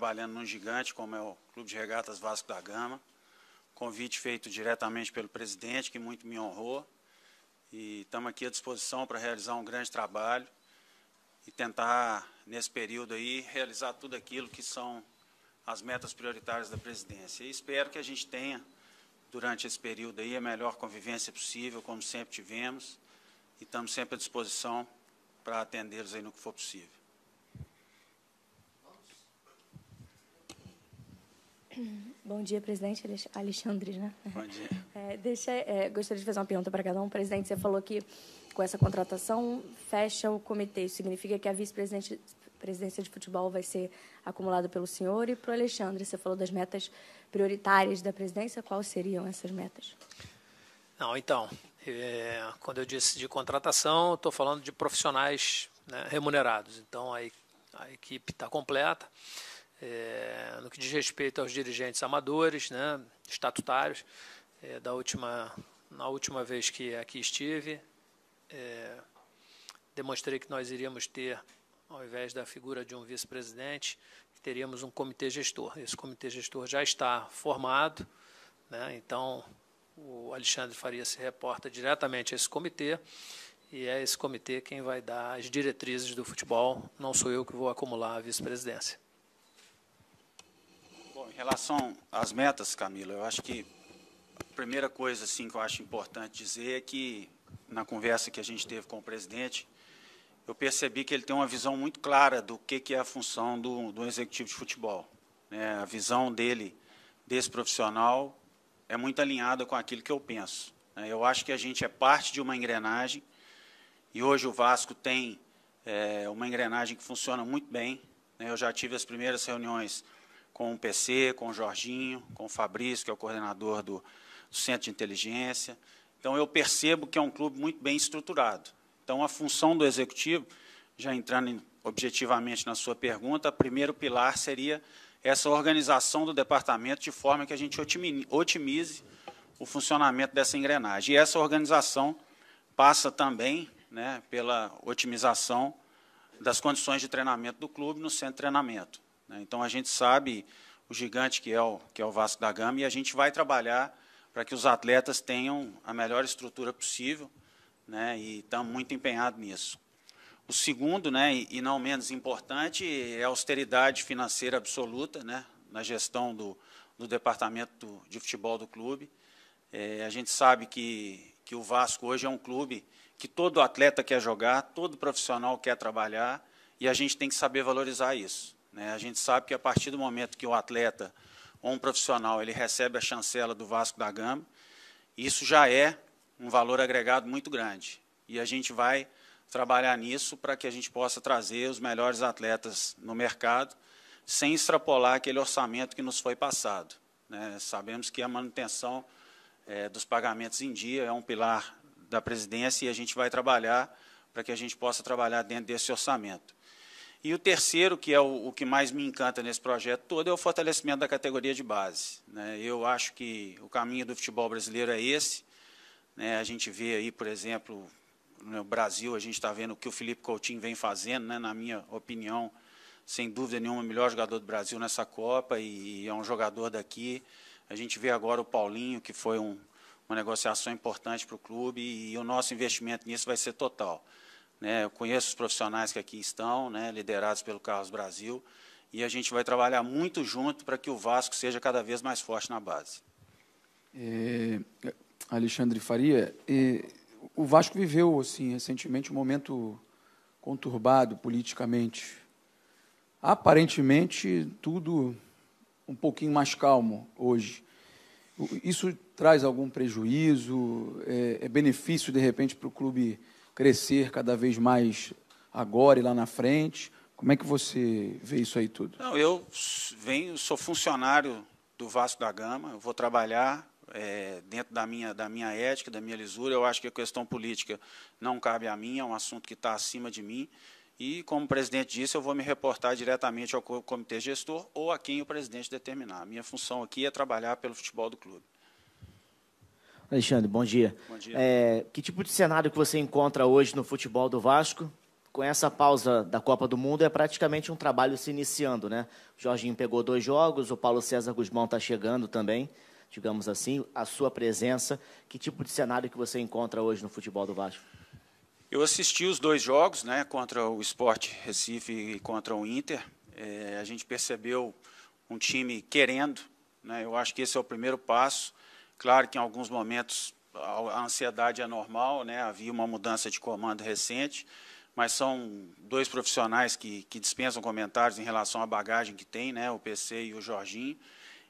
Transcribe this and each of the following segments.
trabalhando num gigante, como é o Clube de Regatas Vasco da Gama. Convite feito diretamente pelo presidente, que muito me honrou. E estamos aqui à disposição para realizar um grande trabalho e tentar, nesse período aí, realizar tudo aquilo que são as metas prioritárias da presidência. E espero que a gente tenha, durante esse período aí, a melhor convivência possível, como sempre tivemos, e estamos sempre à disposição para atendê-los aí no que for possível. Bom dia, presidente Alexandre, né? Bom dia. Gostaria de fazer uma pergunta para cada um. Presidente, você falou que com essa contratação fecha o comitê. Isso significa que a vice-presidência de futebol vai ser acumulada pelo senhor e para o Alexandre. Você falou das metas prioritárias da presidência. Quais seriam essas metas? Não, então, quando eu disse de contratação, estou falando de profissionais, né, remunerados. Então, a equipe está completa. No que diz respeito aos dirigentes amadores, né, estatutários, na última vez que aqui estive, demonstrei que nós iríamos ter, ao invés da figura de um vice-presidente, teríamos um comitê gestor. Esse comitê gestor já está formado, né, então o Alexandre Faria se reporta diretamente a esse comitê, e é esse comitê quem vai dar as diretrizes do futebol, não sou eu que vou acumular a vice-presidência. Bom, em relação às metas, Camila, eu acho que a primeira coisa assim, que eu acho importante dizer é que, na conversa que a gente teve com o presidente, eu percebi que ele tem uma visão muito clara do que é a função do executivo de futebol. A visão dele, desse profissional, é muito alinhada com aquilo que eu penso. Eu acho que a gente é parte de uma engrenagem, e hoje o Vasco tem uma engrenagem que funciona muito bem. Eu já tive as primeiras reuniões com o PC, com o Jorginho, com o Fabrício, que é o coordenador do Centro de Inteligência. Então, eu percebo que é um clube muito bem estruturado. Então, a função do executivo, já entrando objetivamente na sua pergunta, o primeiro pilar seria essa organização do departamento de forma que a gente otimize o funcionamento dessa engrenagem. E essa organização passa também, né, pela otimização das condições de treinamento do clube no centro de treinamento. Então, a gente sabe o gigante que é o Vasco da Gama, e a gente vai trabalhar para que os atletas tenham a melhor estrutura possível, né, e estamos muito empenhados nisso. O segundo, né, e não menos importante, é a austeridade financeira absoluta, né, na gestão do departamento de futebol do clube. A gente sabe que o Vasco hoje é um clube que todo atleta quer jogar, todo profissional quer trabalhar, e a gente tem que saber valorizar isso. A gente sabe que, a partir do momento que o atleta ou um profissional ele recebe a chancela do Vasco da Gama, isso já é um valor agregado muito grande. E a gente vai trabalhar nisso para que a gente possa trazer os melhores atletas no mercado, sem extrapolar aquele orçamento que nos foi passado. Sabemos que a manutenção dos pagamentos em dia é um pilar da presidência, e a gente vai trabalhar para que a gente possa trabalhar dentro desse orçamento. E o terceiro, que é o que mais me encanta nesse projeto todo, é o fortalecimento da categoria de base. Eu acho que o caminho do futebol brasileiro é esse. A gente vê aí, por exemplo, no Brasil, a gente está vendo o que o Felipe Coutinho vem fazendo, na minha opinião, sem dúvida nenhuma, o melhor jogador do Brasil nessa Copa, e é um jogador daqui. A gente vê agora o Paulinho, que foi uma negociação importante para o clube, e o nosso investimento nisso vai ser total. Eu conheço os profissionais que aqui estão, liderados pelo Carlos Brasil, e a gente vai trabalhar muito junto para que o Vasco seja cada vez mais forte na base. Alexandre Faria, o Vasco viveu assim, recentemente um momento conturbado politicamente. Aparentemente, tudo um pouquinho mais calmo hoje. Isso traz algum prejuízo? É benefício, de repente, para o clube crescer cada vez mais agora e lá na frente? Como é que você vê isso aí tudo? Não, eu sou funcionário do Vasco da Gama, eu vou trabalhar dentro da minha ética, da minha lisura. Eu acho que a questão política não cabe a mim, é um assunto que está acima de mim, e, como o presidente disse, eu vou me reportar diretamente ao comitê gestor ou a quem o presidente determinar. A minha função aqui é trabalhar pelo futebol do clube. Alexandre, bom dia. Bom dia. Que tipo de cenário que você encontra hoje no futebol do Vasco, com essa pausa da Copa do Mundo, é praticamente um trabalho se iniciando, né? O Jorginho pegou 2 jogos, o Paulo César Guzmão está chegando também, digamos assim, a sua presença. Que tipo de cenário que você encontra hoje no futebol do Vasco? Eu assisti os 2 jogos, né, contra o Sport Recife e contra o Inter. A gente percebeu um time querendo, né? Eu acho que esse é o primeiro passo. Claro que em alguns momentos a ansiedade é normal, né? Havia uma mudança de comando recente, mas são 2 profissionais que dispensam comentários em relação à bagagem que tem, né? O PC e o Jorginho.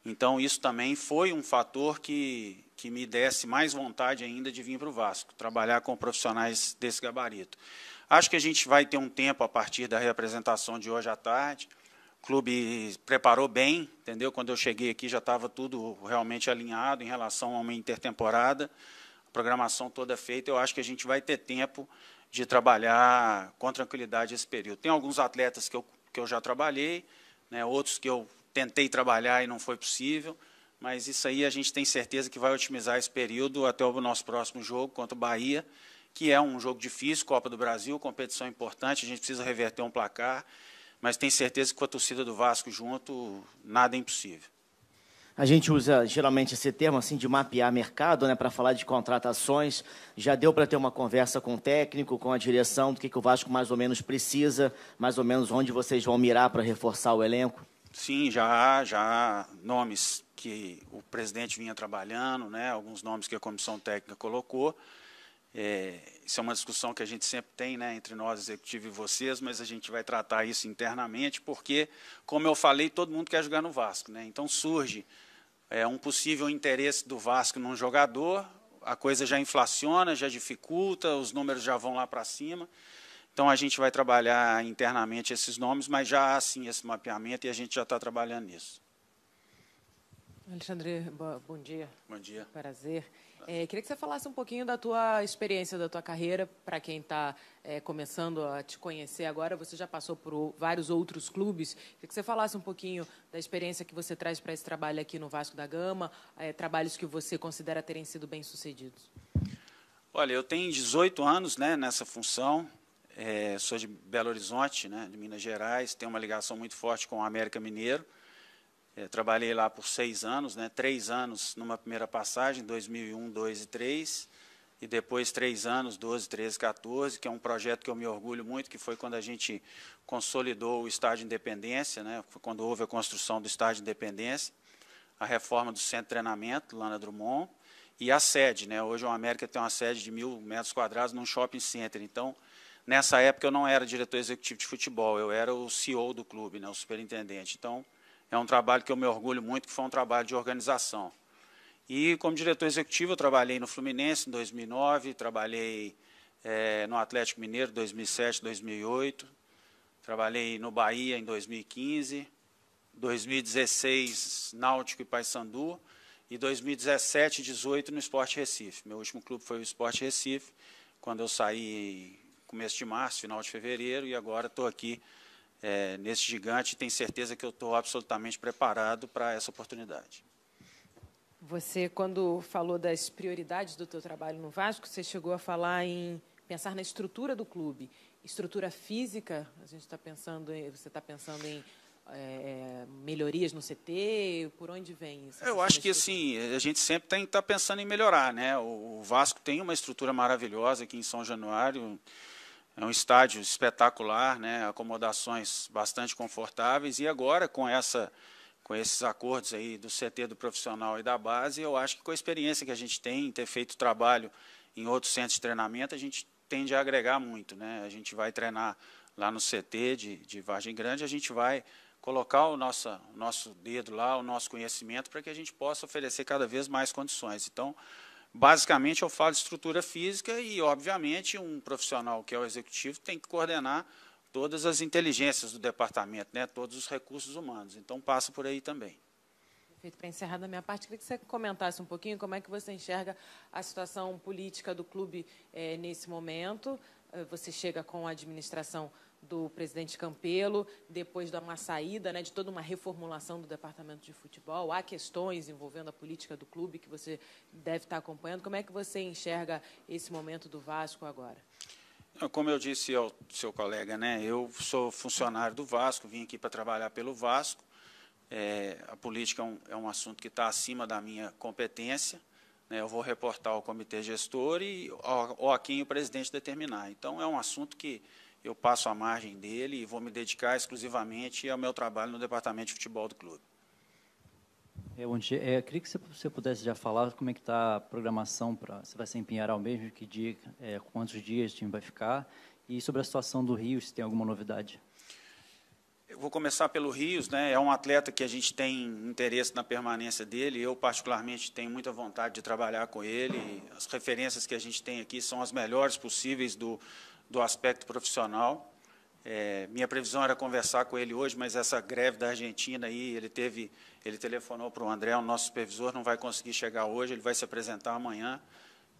Então, isso também foi um fator que me desse mais vontade ainda de vir para o Vasco, trabalhar com profissionais desse gabarito. Acho que a gente vai ter um tempo a partir da reapresentação de hoje à tarde. O clube preparou bem, entendeu? Quando eu cheguei aqui já estava tudo realmente alinhado em relação a uma intertemporada, a programação toda feita. Eu acho que a gente vai ter tempo de trabalhar com tranquilidade esse período. Tem alguns atletas que eu já trabalhei, né? Outros que eu tentei trabalhar e não foi possível, mas isso aí a gente tem certeza que vai otimizar esse período até o nosso próximo jogo contra o Bahia, que é um jogo difícil, Copa do Brasil, competição importante, a gente precisa reverter um placar, mas tem certeza que com a torcida do Vasco junto, nada é impossível. A gente usa geralmente esse termo assim de mapear mercado, né, para falar de contratações. Já deu para ter uma conversa com o técnico, com a direção, do que o Vasco mais ou menos precisa, mais ou menos onde vocês vão mirar para reforçar o elenco? Sim, já há nomes que o presidente vinha trabalhando, né, alguns nomes que a comissão técnica colocou. Isso é uma discussão que a gente sempre tem, né, entre nós, executivo e vocês, mas a gente vai tratar isso internamente, porque, como eu falei, todo mundo quer jogar no Vasco, né? Então surge um possível interesse do Vasco num jogador, a coisa já inflaciona, já dificulta, os números já vão lá para cima. Então, a gente vai trabalhar internamente esses nomes, mas já há, sim, esse mapeamento e a gente já está trabalhando nisso. Alexandre, bom dia. Bom dia. Prazer. Queria que você falasse um pouquinho da tua experiência, da tua carreira, para quem está começando a te conhecer agora. Você já passou por vários outros clubes. Queria que você falasse um pouquinho da experiência que você traz para esse trabalho aqui no Vasco da Gama, trabalhos que você considera terem sido bem-sucedidos. Olha, eu tenho 18 anos, né, nessa função. Sou de Belo Horizonte, né, de Minas Gerais, tenho uma ligação muito forte com o América Mineiro. Trabalhei lá por 6 anos, né, 3 anos numa primeira passagem, 2001, 2 e 3, e depois 3 anos, 12, 13, 14, que é um projeto que eu me orgulho muito, que foi quando a gente consolidou o Estádio Independência, né, foi quando houve a construção do Estádio Independência, a reforma do centro de treinamento lá na Drummond, e a sede, né, hoje o América tem uma sede de 1.000 metros quadrados num shopping center. Então, nessa época eu não era diretor executivo de futebol, eu era o CEO do clube, né, o superintendente. Então, é um trabalho que eu me orgulho muito, que foi um trabalho de organização. E, como diretor executivo, eu trabalhei no Fluminense em 2009, trabalhei no Atlético Mineiro em 2007, 2008, trabalhei no Bahia em 2015, 2016, Náutico e Paysandu, e 2017 e 2018 no Sport Recife. Meu último clube foi o Sport Recife, quando eu saí começo de março, final de fevereiro, e agora estou aqui nesse gigante e tenho certeza que eu estou absolutamente preparado para essa oportunidade. Você, quando falou das prioridades do teu trabalho no Vasco, você chegou a falar em pensar na estrutura do clube. Estrutura física, a gente está pensando você está pensando em melhorias no CT? Por onde vem isso? Eu acho que assim, a gente sempre tem que estar pensando em melhorar, né? O Vasco tem uma estrutura maravilhosa aqui em São Januário. É um estádio espetacular, né? Acomodações bastante confortáveis, e agora com esses acordos aí do CT do profissional e da base, eu acho que com a experiência que a gente tem em ter feito trabalho em outros centros de treinamento, a gente tende a agregar muito, né? A gente vai treinar lá no CT de Vargem Grande, a gente vai colocar o nosso dedo lá, o nosso conhecimento, para que a gente possa oferecer cada vez mais condições. Então, basicamente, eu falo de estrutura física e, obviamente, um profissional que é o executivo tem que coordenar todas as inteligências do departamento, né, todos os recursos humanos. Então, passa por aí também. Perfeito. Para encerrar da minha parte, queria que você comentasse um pouquinho como é que você enxerga a situação política do clube nesse momento. Você chega com a administração do presidente Campelo, depois de uma saída, né, de toda uma reformulação do departamento de futebol. Há questões envolvendo a política do clube que você deve estar acompanhando. Como é que você enxerga esse momento do Vasco agora? Como eu disse ao seu colega, né, eu sou funcionário do Vasco, vim aqui para trabalhar pelo Vasco. A política é um assunto que está acima da minha competência. Né, eu vou reportar ao comitê gestor ou a quem o presidente determinar. Então, é um assunto que eu passo à margem dele e vou me dedicar exclusivamente ao meu trabalho no departamento de futebol do clube. Bom dia. Eu queria que você pudesse já falar como é que está a programação para... Se vai ser em Pinheiral mesmo, que dia, quantos dias o time vai ficar, e sobre a situação do Rio, se tem alguma novidade. Eu vou começar pelo Rios, né? É um atleta que a gente tem interesse na permanência dele. Eu, particularmente, tenho muita vontade de trabalhar com ele. As referências que a gente tem aqui são as melhores possíveis do aspecto profissional. Minha previsão era conversar com ele hoje, mas essa greve da Argentina aí, ele telefonou para o André, o nosso supervisor, não vai conseguir chegar hoje, ele vai se apresentar amanhã,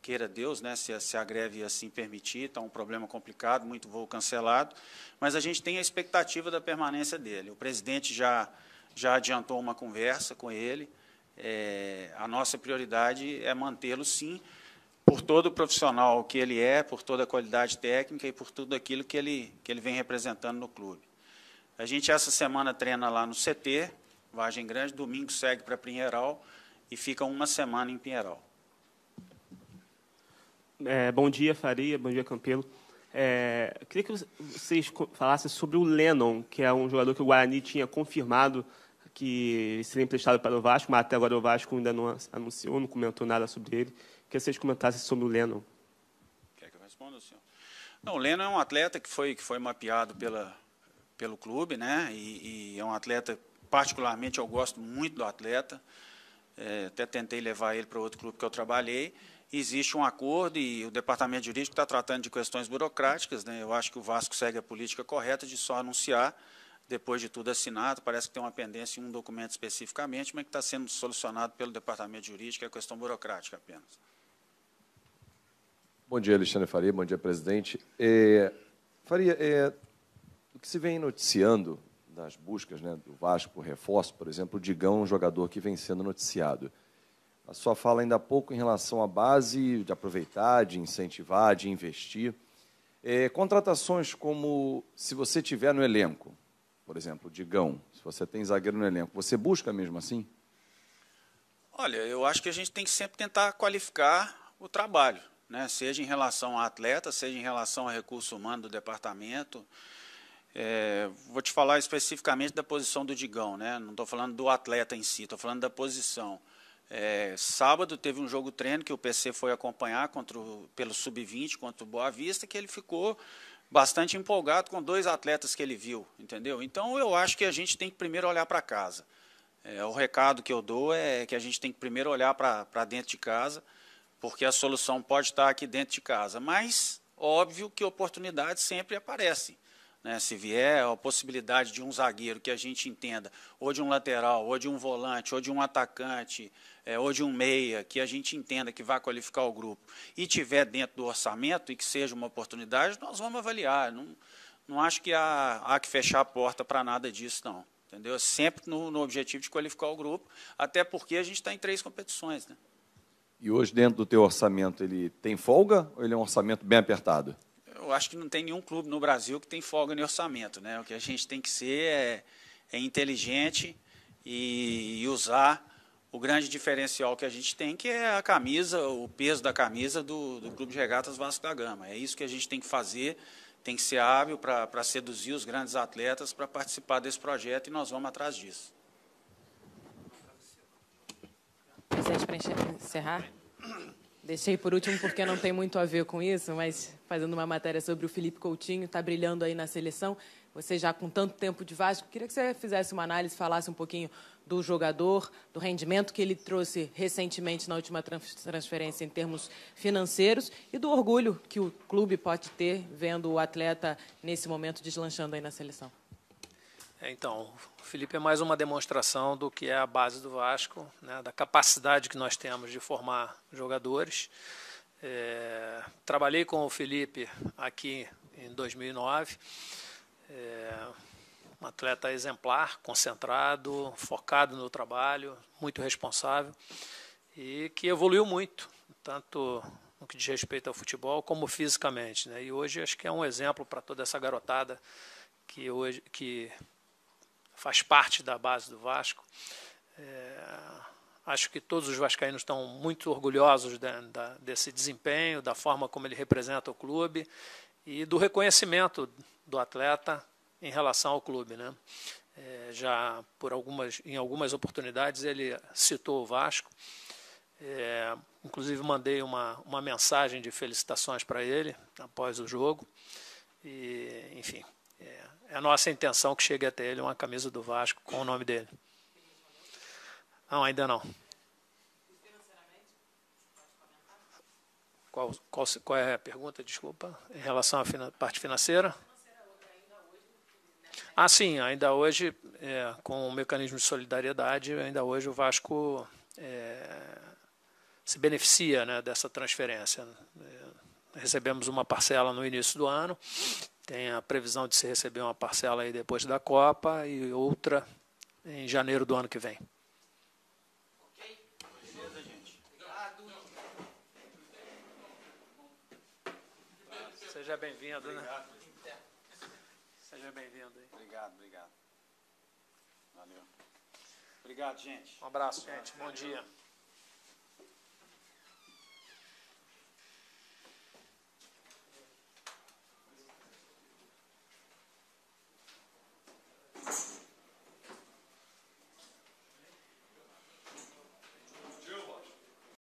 queira Deus, né, se a greve assim permitir, está um problema complicado, muito voo cancelado, mas a gente tem a expectativa da permanência dele. O presidente já adiantou uma conversa com ele, a nossa prioridade é mantê-lo, sim, por todo o profissional que ele é, por toda a qualidade técnica e por tudo aquilo que ele vem representando no clube. A gente, essa semana, treina lá no CT, Vargem Grande, domingo segue para Pinheiral e fica uma semana em Pinheiral. Bom dia, Faria, bom dia, Campelo. Queria que vocês falassem sobre o Lennon, que é um jogador que o Guarani tinha confirmado que seria emprestado para o Vasco, mas até agora o Vasco ainda não anunciou, não comentou nada sobre ele. Queria que vocês comentassem sobre o Lennon. Quer que eu responda, senhor? Não, o Lennon é um atleta que foi mapeado pelo clube, né? E é um atleta, particularmente, eu gosto muito do atleta. Até tentei levar ele para outro clube que eu trabalhei. Existe um acordo e o departamento jurídico está tratando de questões burocráticas, né? Eu acho que o Vasco segue a política correta de só anunciar depois de tudo assinado. Parece que tem uma pendência em um documento especificamente, mas que está sendo solucionado pelo departamento jurídico, é questão burocrática apenas. Bom dia, Alexandre Faria. Bom dia, presidente. Faria, o que se vem noticiando das buscas, né, do Vasco por reforço, por exemplo, o Digão, um jogador que vem sendo noticiado. A sua fala ainda há pouco em relação à base, de aproveitar, de incentivar, de investir. Contratações como, se você tiver no elenco, por exemplo, o Digão, se você tem zagueiro no elenco, você busca mesmo assim? Olha, eu acho que a gente tem que sempre tentar qualificar o trabalho, né? Seja em relação a atleta, seja em relação a recurso humano do departamento. Vou te falar especificamente da posição do Digão, né? Não estou falando do atleta em si, estou falando da posição. Sábado teve um jogo treino que o PC foi acompanhar pelo Sub-20 contra o Boa Vista, que ele ficou bastante empolgado com 2 atletas que ele viu, entendeu? Então, eu acho que a gente tem que primeiro olhar para casa. O recado que eu dou é que a gente tem que primeiro olhar para dentro de casa, porque a solução pode estar aqui dentro de casa. Mas, óbvio que oportunidades sempre aparecem, né? Se vier a possibilidade de um zagueiro que a gente entenda, ou de um lateral, ou de um volante, ou de um atacante, ou de um meia, que a gente entenda que vai qualificar o grupo, e tiver dentro do orçamento e que seja uma oportunidade, nós vamos avaliar. Não acho que há que fechar a porta para nada disso, não. Entendeu? Sempre no objetivo de qualificar o grupo, até porque a gente está em 3 competições, né? E hoje, dentro do teu orçamento, ele tem folga ou ele é um orçamento bem apertado? Eu acho que não tem nenhum clube no Brasil que tem folga no orçamento, né? O que a gente tem que ser é inteligente e usar o grande diferencial que a gente tem, que é a camisa, o peso da camisa do Clube de Regatas Vasco da Gama. É isso que a gente tem que fazer, tem que ser hábil para seduzir os grandes atletas para participar desse projeto, e nós vamos atrás disso. Presidente, para encerrar, deixei por último porque não tem muito a ver com isso, mas fazendo uma matéria sobre o Felipe Coutinho, está brilhando aí na seleção. Você já com tanto tempo de Vasco, queria que você fizesse uma análise, falasse um pouquinho do jogador, do rendimento que ele trouxe recentemente na última transferência em termos financeiros e do orgulho que o clube pode ter vendo o atleta nesse momento deslanchando aí na seleção. Então, o Felipe é mais uma demonstração do que é a base do Vasco, né, da capacidade que nós temos de formar jogadores. Trabalhei com o Felipe aqui em 2009, um atleta exemplar, concentrado, focado no trabalho, muito responsável e que evoluiu muito, tanto no que diz respeito ao futebol, como fisicamente, né? E hoje acho que é um exemplo para toda essa garotada que faz parte da base do Vasco. Acho que todos os vascaínos estão muito orgulhosos desse desempenho, da forma como ele representa o clube e do reconhecimento do atleta em relação ao clube, né? Já em algumas oportunidades ele citou o Vasco. Inclusive mandei uma mensagem de felicitações para ele após o jogo. E, enfim, é a nossa intenção que chegue até ele uma camisa do Vasco com o nome dele. Não, ainda não. Qual é a pergunta, desculpa, em relação à parte financeira? Ah, sim, ainda hoje, com o mecanismo de solidariedade, ainda hoje o Vasco se beneficia, né, dessa transferência. Recebemos uma parcela no início do ano, tem a previsão de se receber uma parcela aí depois da Copa e outra em janeiro do ano que vem. Seja bem-vindo, né? Seja bem-vindo. Obrigado. Valeu. Obrigado, gente. Um abraço, gente. Bom dia.